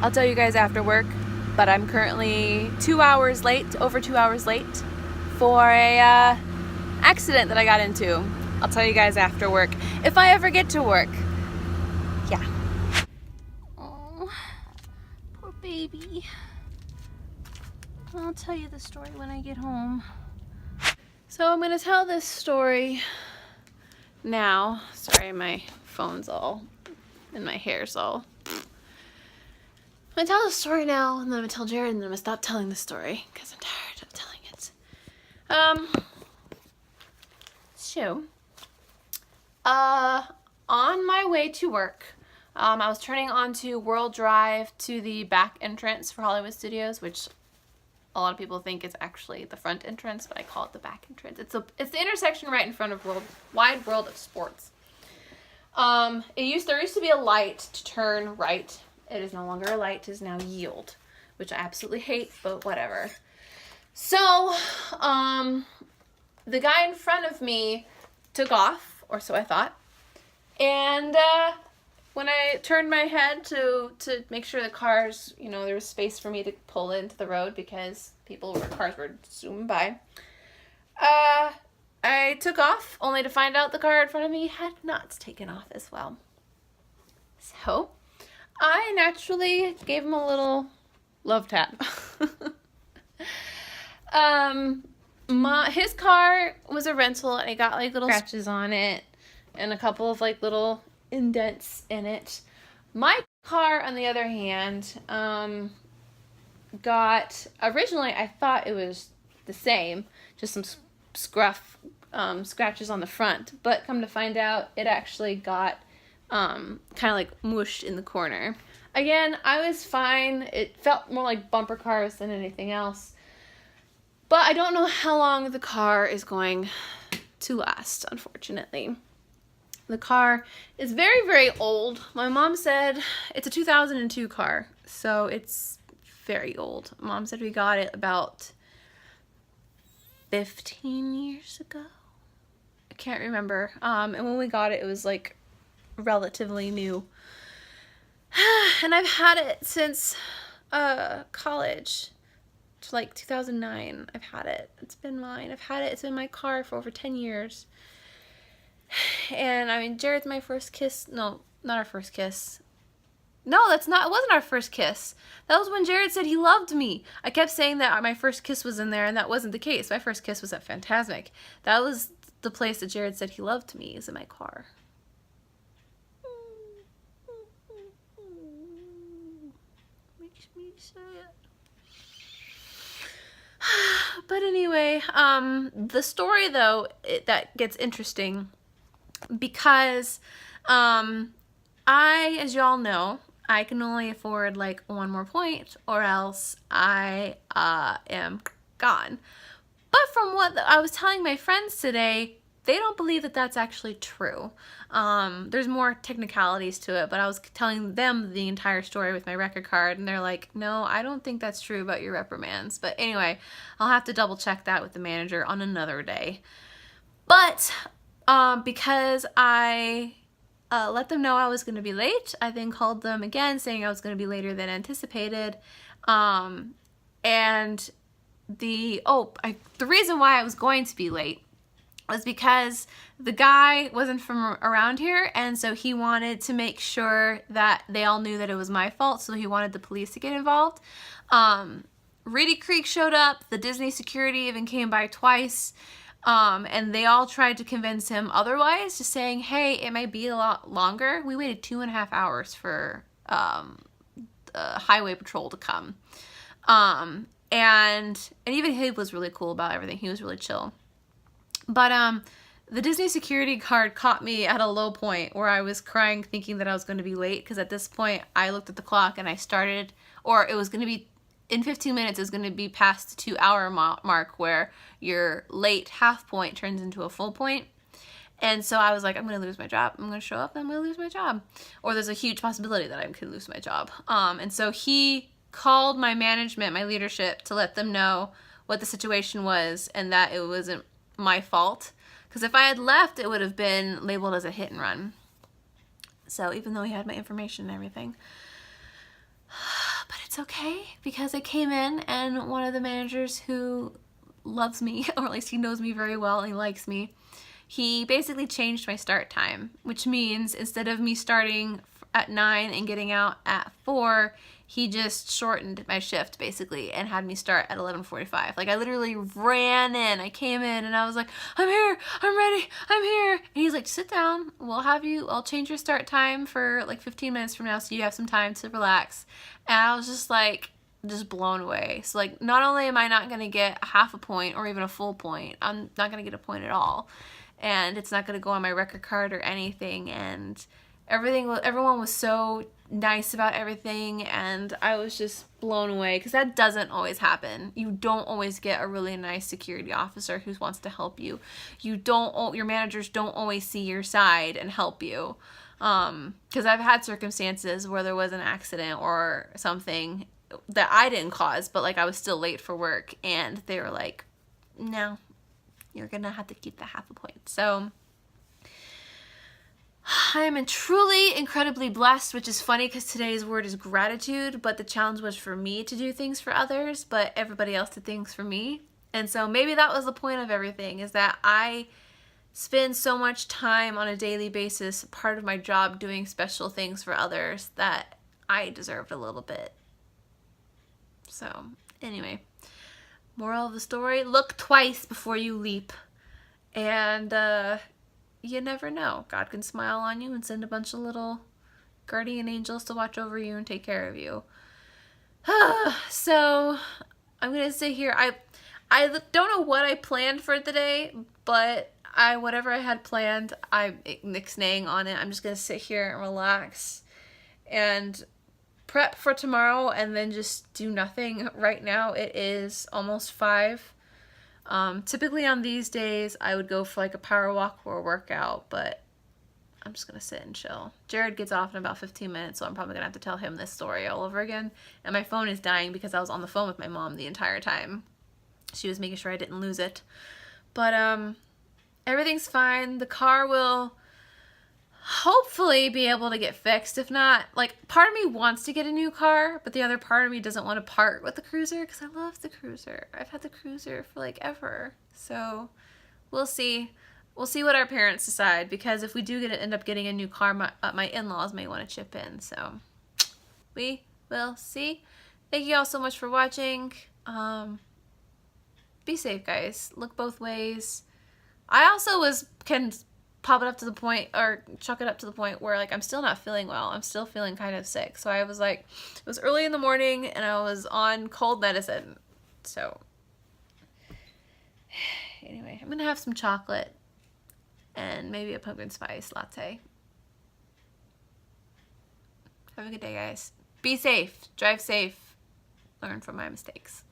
I'll tell you guys after work, but I'm currently 2 hours late, over 2 hours late for a accident that I got into. I'll tell you guys after work, if I ever get to work. Yeah. Oh, poor baby. I'll tell you the story when I get home. So I'm gonna tell this story now. Sorry, my phone's all, and my hair's all. I'm gonna tell the story now, and then I'm gonna tell Jared, and then I'm gonna stop telling the story, because I'm tired of telling it. So, on my way to work, I was turning onto World Drive to the back entrance for Hollywood Studios, which a lot of people think is actually the front entrance, but I call it the back entrance. It's the intersection right in front of Wide World of Sports. There used to be a light to turn right. It is no longer a light. It is now yield, which I absolutely hate, but whatever. So, the guy in front of me took off, or so I thought, and when I turned my head to make sure the cars, there was space for me to pull into the road because cars were zooming by, I took off only to find out the car in front of me had not taken off as well. So, I naturally gave him a little love tap. His car was a rental, and it got like little scratches on it and a couple of like little indents in it. My car, on the other hand, got, originally I thought it was the same, just some scratches on the front, but come to find out it actually got kind of like mushed in the corner. Again, I was fine. It felt more like bumper cars than anything else. But I don't know how long the car is going to last, unfortunately. The car is very, very old. My mom said it's a 2002 car, so it's very old. Mom said we got it about 15 years ago. I can't remember. And when we got it, it was like relatively new. And I've had it since college. To like 2009, I've had it. It's been mine. It's been my car for over 10 years. And I mean, Jared's my first kiss. No, not our first kiss. No, it wasn't our first kiss. That was when Jared said he loved me. I kept saying that my first kiss was in there, and that wasn't the case. My first kiss was at Fantasmic. That was the place that Jared said he loved me, is in my car. Makes me sad. But anyway, the story though, that gets interesting because as y'all know, I can only afford like one more point or else I am gone. But from what I was telling my friends today, they don't believe that that's actually true. There's more technicalities to it, but I was telling them the entire story with my record card, and they're like, no, I don't think that's true about your reprimands. But anyway, I'll have to double check that with the manager on another day. But because I let them know I was going to be late, I then called them again saying I was going to be later than anticipated. And the reason why I was going to be late was because the guy wasn't from around here, and so he wanted to make sure that they all knew that it was my fault, so he wanted the police to get involved. Reedy Creek showed up, the Disney security even came by twice, and they all tried to convince him otherwise, just saying, hey, it might be a lot longer. We waited 2.5 hours for highway patrol to come. And even he was really cool about everything. He was really chill. But the Disney security guard caught me at a low point where I was crying thinking that I was going to be late, because at this point I looked at the clock and I started, or it was going to be, in 15 minutes it was going to be past the 2-hour mark where your late half point turns into a full point. And so I was like, I'm going to lose my job. I'm going to show up and I'm going to lose my job. Or there's a huge possibility that I could lose my job. And so he called my management, my leadership, to let them know what the situation was and that it wasn't my fault. Because if I had left, it would have been labeled as a hit and run. So even though he had my information and everything. But it's okay because I came in and one of the managers who loves me, or at least he knows me very well and he likes me, he basically changed my start time, which means instead of me starting at 9 and getting out at 4, he just shortened my shift basically and had me start at 11:45. Like I literally ran in, I came in and I was like, I'm here, I'm ready, I'm here. And he's like, sit down, I'll change your start time for like 15 minutes from now so you have some time to relax. And I was just like, just blown away. So like, not only am I not going to get a half a point or even a full point, I'm not going to get a point at all. And it's not going to go on my record card or anything. And everyone was so nice about everything, and I was just blown away because that doesn't always happen. You don't always get a really nice security officer who wants to help you. Your managers don't always see your side and help you. Because I've had circumstances where there was an accident or something that I didn't cause, but like I was still late for work, and they were like, no, you're gonna have to keep the half a point. So I am truly incredibly blessed, which is funny because today's word is gratitude, but the challenge was for me to do things for others, but everybody else did things for me. And so maybe that was the point of everything, is that I spend so much time on a daily basis, part of my job, doing special things for others, that I deserved a little bit. So anyway, moral of the story, look twice before you leap. And you never know. God can smile on you and send a bunch of little guardian angels to watch over you and take care of you. So I'm going to sit here. I don't know what I planned for today, but whatever I had planned, I'm ixnaying on it. I'm just going to sit here and relax and prep for tomorrow and then just do nothing. Right now it is almost 5. Typically on these days, I would go for like a power walk or a workout, but I'm just going to sit and chill. Jared gets off in about 15 minutes, so I'm probably going to have to tell him this story all over again. And my phone is dying because I was on the phone with my mom the entire time. She was making sure I didn't lose it. But everything's fine. The car will hopefully be able to get fixed. If not, like, part of me wants to get a new car, but the other part of me doesn't want to part with the Cruiser because I love the Cruiser. I've had the Cruiser for like ever. So we'll see. We'll see what our parents decide, because if we do end up getting a new car, my in-laws may want to chip in. So we will see. Thank you all so much for watching. Be safe, guys. Look both ways. I also can pop it up to the point, or chuck it up to the point where like I'm still not feeling well. I'm still feeling kind of sick. So I was like, it was early in the morning and I was on cold medicine. So anyway, I'm gonna have some chocolate and maybe a pumpkin spice latte. Have a good day, guys. Be safe, drive safe, learn from my mistakes.